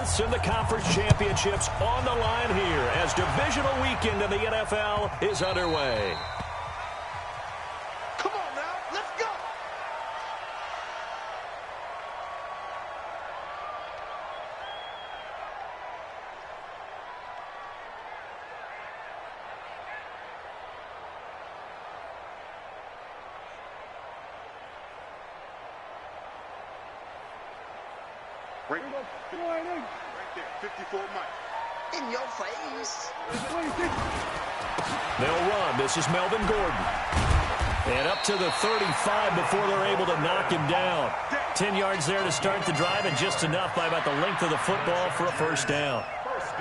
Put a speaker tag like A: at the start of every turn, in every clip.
A: berths in the conference championships on the line here as divisional weekend in the NFL is underway.
B: Come on now, let's go! Right there, 54 Mike. In your face.
A: They'll run. This is Melvin Gordon. And up to the 35 before they're able to knock him down. 10 yards there to start the drive, and just enough by about the length of the football for a first down.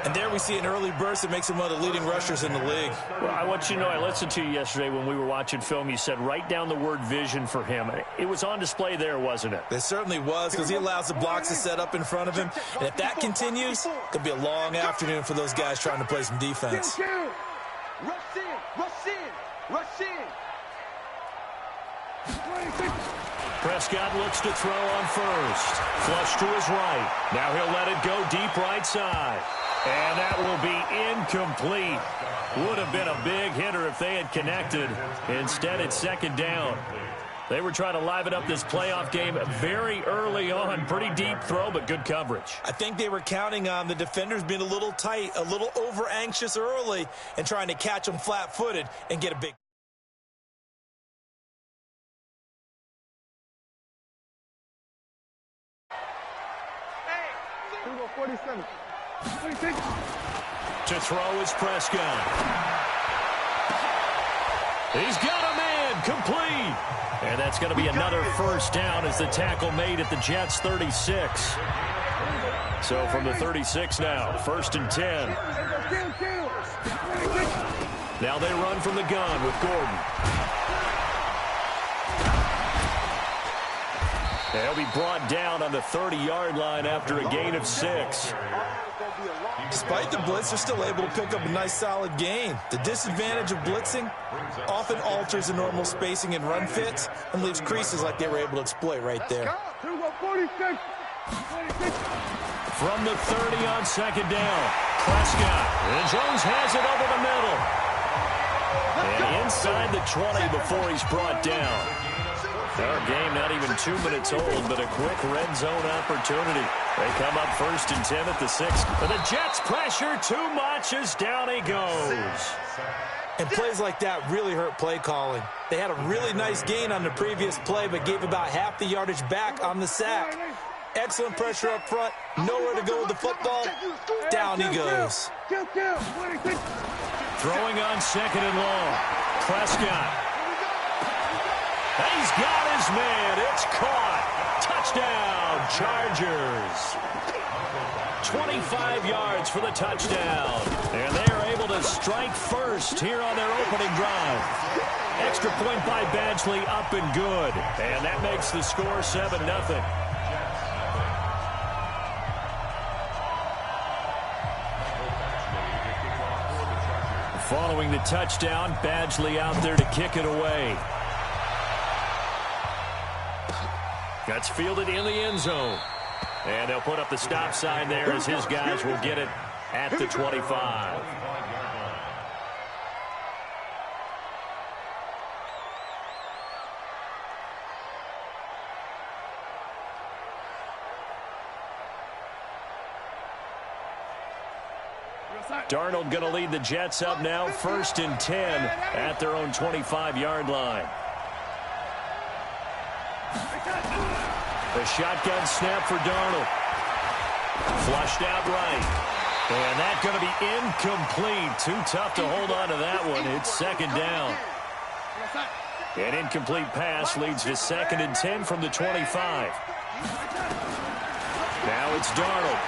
C: And there we see an early burst that makes him one of the leading rushers in the league.
A: Well, I want you to know, I listened to you yesterday when we were watching film. You said write down the word vision for him. It was on display there, wasn't it?
C: It certainly was, because he allows the blocks to set up in front of him. And if that continues, it could be a long afternoon for those guys trying to play some defense.
B: Rush in, rush in, rush in.
A: Prescott looks to throw on first. Flush to his right. Now he'll let it go deep right side. And that will be incomplete. Would have been a big hitter if they had connected. Instead, it's second down. They were trying to liven up this playoff game very early on. Pretty deep throw, but good coverage.
C: I think they were counting on the defenders being a little tight, a little over-anxious early, and trying to catch them flat-footed and get a big...
B: Hey, 47.
A: To throw is Prescott. He's got a man, complete. And that's going to be another first down as the tackle made at the Jets' 36. So from the 36 now, 1st and 10. Now they run from the gun with Gordon. They'll be brought down on the 30-yard line after a gain of 6.
C: Despite the blitz, they're still able to pick up a nice, solid gain. The disadvantage of blitzing often alters the normal spacing and run fits and leaves creases like they were able to exploit right there.
A: From the 30 on second down, Prescott. And Jones has it over the middle. And inside the 20 before he's brought down. Our game not even 2 minutes old, but a quick red zone opportunity. They come up 1st and 10 at the 6. But the Jets pressure too much as down he goes.
C: And plays like that really hurt play calling. They had a really nice gain on the previous play, but gave about half the yardage back on the sack. Excellent pressure up front. Nowhere to go with the football. Down he goes.
A: Throwing on 2nd and long. Prescott. He's got his man. It's caught. Touchdown, Chargers. 25 yards for the touchdown. And they are able to strike first here on their opening drive. Extra point by Badgley, up and good. And that makes the score 7-0. Following the touchdown, Badgley out there to kick it away. That's fielded in the end zone. And they'll put up the stop sign there as his guys will get it at the 25. Darnold going to lead the Jets up now, 1st and 10 at their own 25-yard line. The shotgun snap for Darnold. Flushed out right. And that's going to be incomplete. Too tough to hold on to that one. It's 2nd down. An incomplete pass leads to 2nd and 10 from the 25. Now it's Darnold.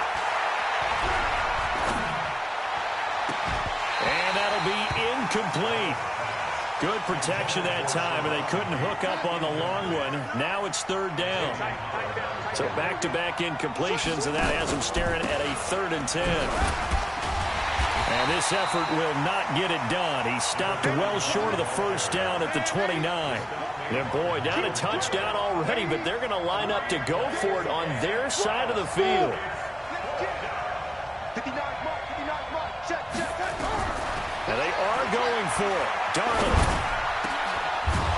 A: And that'll be incomplete. Good protection that time, and they couldn't hook up on the long one. Now it's 3rd down. So back-to-back incompletions, and that has them staring at a 3rd and 10. And this effort will not get it done. He stopped well short of the first down at the 29. And boy, down a touchdown already, but they're going to line up to go for it on their side of the field. are going for it. Darnold.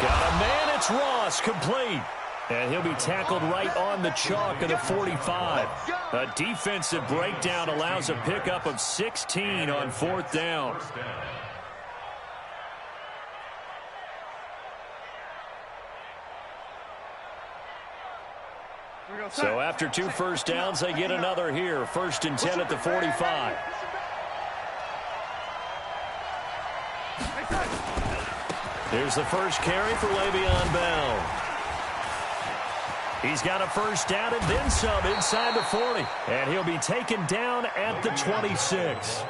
A: Got a man. It's Ross, complete. And he'll be tackled right on the chalk of the 45. A defensive breakdown allows a pickup of 16 on 4th down. So after 2 first downs, they get another here. 1st and 10 at the 45. Here's the first carry for Le'Veon Bell. He's got a first down and then some inside the 40. And he'll be taken down at the 26.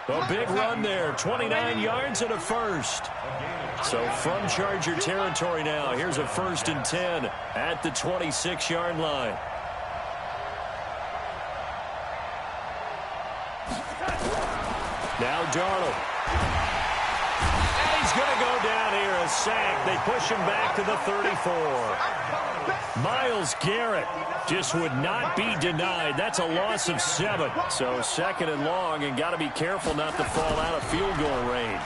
A: A big run there, 29 yards and a first. So from Charger territory now, here's a 1st and 10 at the 26-yard line. Now Darnold. And he's going to go down here, a sack. They push him back to the 34. Myles Garrett just would not be denied. That's a loss of 7. So 2nd and long, and got to be careful not to fall out of field goal range.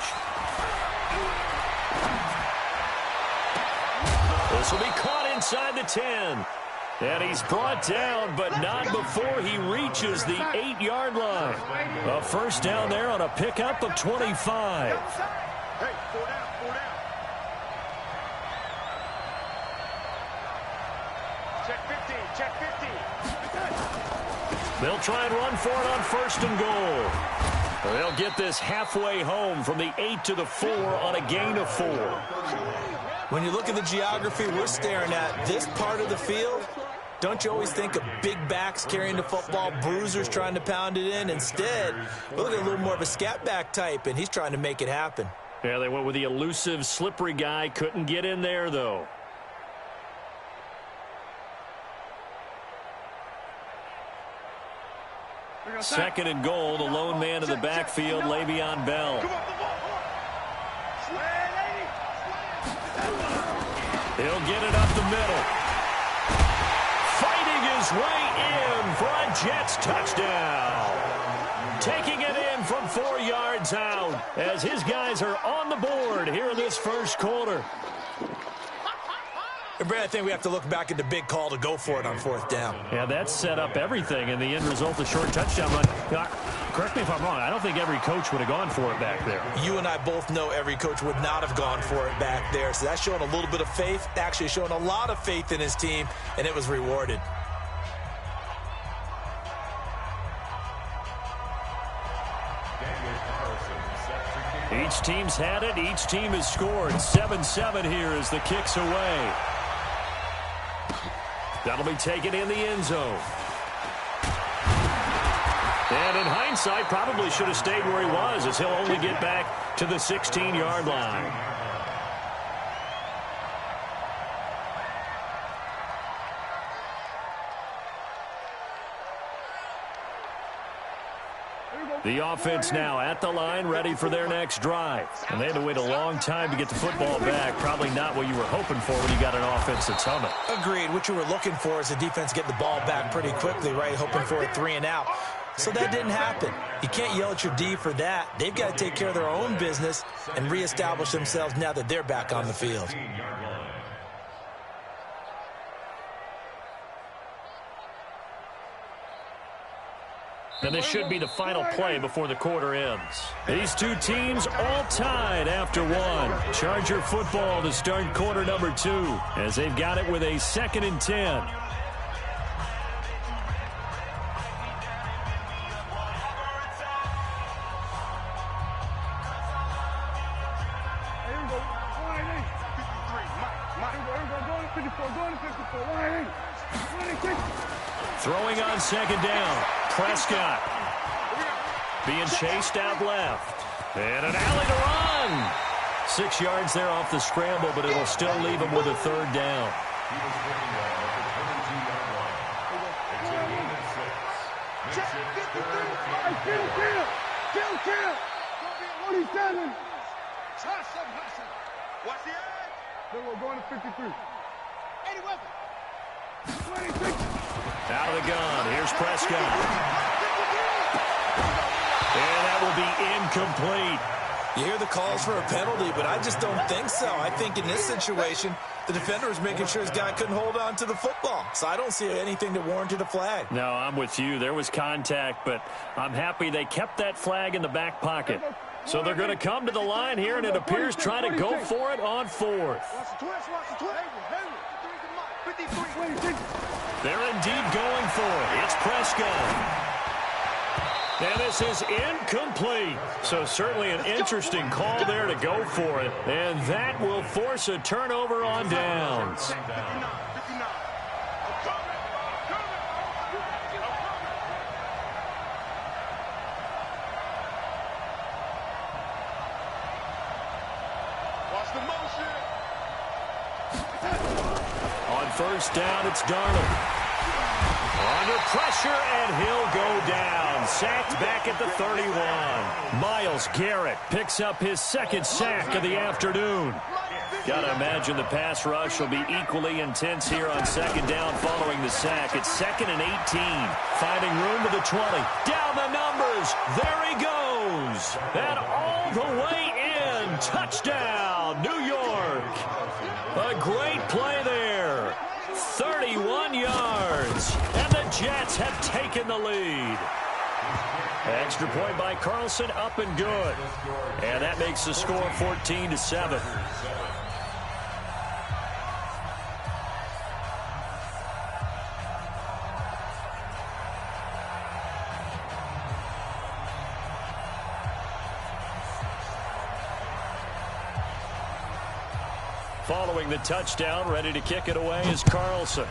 A: This will be caught inside the 10. And he's brought down, but not before he reaches the 8-yard line. A first down there on a pickup of 25.
B: Hey, 4 down, 4 down. Check 15, check 15.
A: They'll try and run for it on 1st and goal. They'll get this halfway home from the 8 to the 4 on a gain of 4.
C: When you look at the geography we're staring at, this part of the field, don't you always think of big backs carrying the football, bruisers trying to pound it in? Instead, we look at a little more of a scat back type, and he's trying to make it happen.
A: Yeah, they went with the elusive, slippery guy. Couldn't get in there, though. Second and goal, the lone man in the backfield, Le'Veon Bell. He'll get it up the middle. Fighting his way in for a Jets touchdown. Taking it in from 4 yards out as his guys are on the board here in this first quarter.
C: And Brad, I think we have to look back at the big call to go for it on 4th down.
A: Yeah, that set up everything, and the end result, a short touchdown run. Correct me if I'm wrong. I don't think every coach would have gone for it back there.
C: You and I both know every coach would not have gone for it back there. So that's showing a little bit of faith, actually showing a lot of faith in his team, and it was rewarded.
A: Each team's had it. Each team has scored. 7-7 here as the kick's away. That'll be taken in the end zone. And in hindsight, probably should have stayed where he was, as he'll only get back to the 16-yard line. The offense now at the line, ready for their next drive. And they had to wait a long time to get the football back. Probably not what you were hoping for when you got an offense that's humming.
C: Agreed. What you were looking for is the defense get the ball back pretty quickly, right? Hoping for a 3 and out. So that didn't happen. You can't yell at your D for that. They've got to take care of their own business and reestablish themselves now that they're back on the field.
A: And this should be the final play before the quarter ends. These two teams all tied after 1. Charger football to start quarter number 2 as they've got it with a 2nd and 10. Throwing on 2nd down. Prescott being chased out left. And an alley to run. 6 yards there off the scramble, but it'll still leave him with a 3rd down.
B: What's the edge?
D: Then we're going to 53.
B: 81.
D: 26.
A: Out of the gun. Here's Prescott. And that will be incomplete.
C: You hear the calls for a penalty, but I just don't think so. I think in this situation, the defender was making sure his guy couldn't hold on to the football. So I don't see anything that warranted a flag.
A: No, I'm with you. There was contact, but I'm happy they kept that flag in the back pocket. So they're going to come to the line here, and it appears trying to go for it on fourth. They're indeed going for it. It's Prescott. And this is incomplete. So certainly an interesting call there to go for it. And that will force a turnover on downs.
B: Watch the motion.
A: On first down, it's Darnold. Under pressure, and he'll go down. Sacked back at the 31. Myles Garrett picks up his second sack of the afternoon. Got to imagine the pass rush will be equally intense here on second down following the sack. It's 2nd and 18. Finding room to the 20. Down the numbers. There he goes. And all the way in. Touchdown, New York. A great play there. 31 yards. And the Jets have taken the lead. Extra point by Carlson, up and good. And that makes the score 14-7. Following the touchdown, ready to kick it away is Carlson.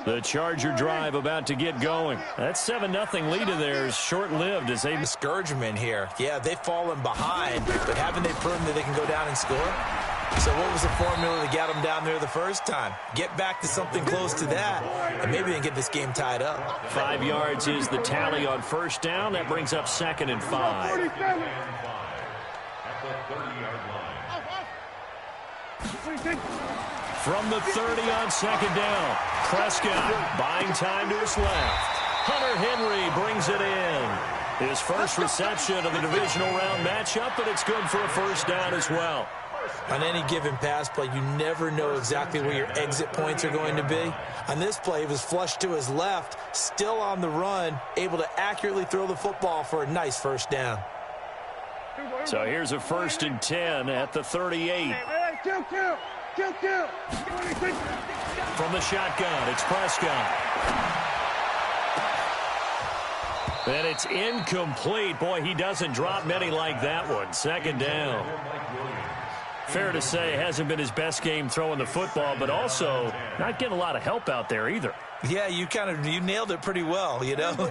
A: The Charger drive about to get going. That 7-0 lead of theirs short-lived as they
C: discouragement here. Yeah, they've fallen behind, but haven't they proven that they can go down and score? So what was the formula that got them down there the first time? Get back to something close to that, and maybe they can get this game tied up.
A: 5 yards is the tally on first down. That brings up 2nd and 5. From the 30 on second down, Prescott buying time to his left. Hunter Henry brings it in. His first reception of the divisional round matchup, but it's good for a first down as well.
C: On any given pass play, you never know exactly where your exit points are going to be. On this play, he was flushed to his left, still on the run, able to accurately throw the football for a nice first down.
A: So here's a 1st and 10 at the 38. From the shotgun, it's Prescott. And it's incomplete. Boy, he doesn't drop many like that one. 2nd down. Fair to say, hasn't been his best game throwing the football, but also not getting a lot of help out there either.
C: Yeah, you nailed it pretty well, you know.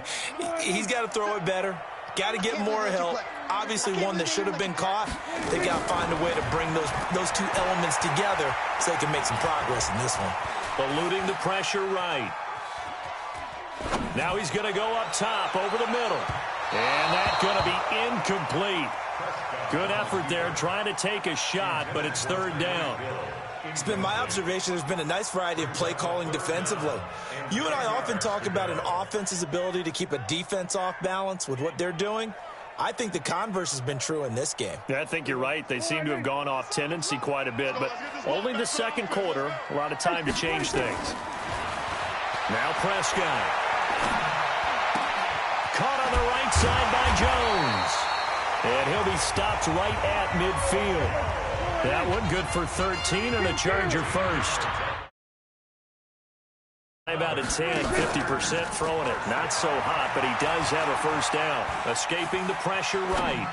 C: He's got to throw it better. Got to get more help. Obviously one that should have been caught. They got to find a way to bring those two elements together so they can make some progress in this one.
A: Eluding the pressure right. Now he's going to go up top over the middle. And that's going to be incomplete. Good effort there trying to take a shot, but it's 3rd down.
C: It's been my observation there's been a nice variety of play calling defensively. You and I often talk about an offense's ability to keep a defense off balance with what they're doing. I think the converse has been true in this game.
A: Yeah, I think you're right. They seem to have gone off tendency quite a bit, but only the second quarter, a lot of time to change things. Now Prescott. Caught on the right side by Jones. And he'll be stopped right at midfield. That one good for 13 and a Charger first. About a 10, 50% throwing it. Not so hot, but he does have a first down. Escaping the pressure right.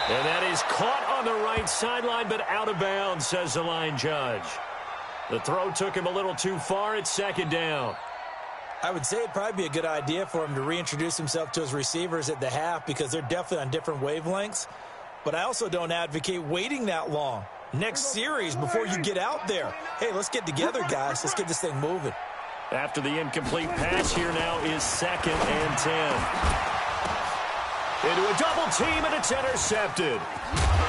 A: And that is caught on the right sideline, but out of bounds, says the line judge. The throw took him a little too far. It's 2nd down.
C: I would say it'd probably be a good idea for him to reintroduce himself to his receivers at the half because they're definitely on different wavelengths. But I also don't advocate waiting that long. Next series before you get out there. Hey, let's get together, guys. Let's get this thing moving.
A: After the incomplete pass, here now is 2nd and 10. Into a double team, and it's intercepted.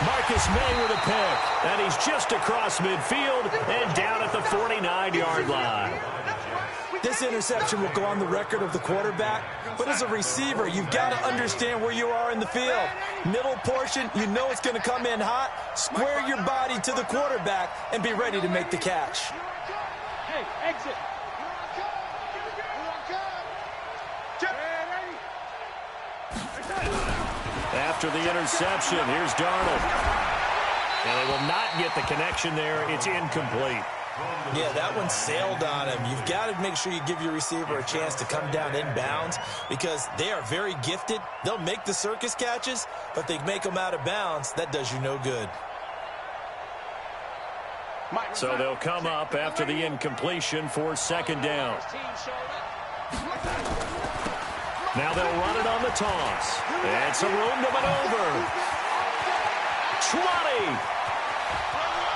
A: Marcus May with a pick, and he's just across midfield and down at the 49-yard line.
C: This interception will go on the record of the quarterback, but as a receiver, you've got to understand where you are in the field. Middle portion, you know it's going to come in hot. Square your body to the quarterback and be ready to make the catch.
B: Hey, exit.
A: After the interception, here's Darnold. And they will not get the connection there. It's incomplete.
C: Yeah, that one sailed on him. You've got to make sure you give your receiver a chance to come down inbounds because they are very gifted. They'll make the circus catches, but they make them out of bounds. That does you no good.
A: So they'll come up after the incompletion for second down. Now they'll run it on the toss. And some room to maneuver. 20.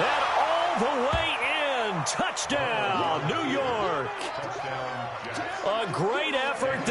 A: And all the way in. Touchdown, New York. A great effort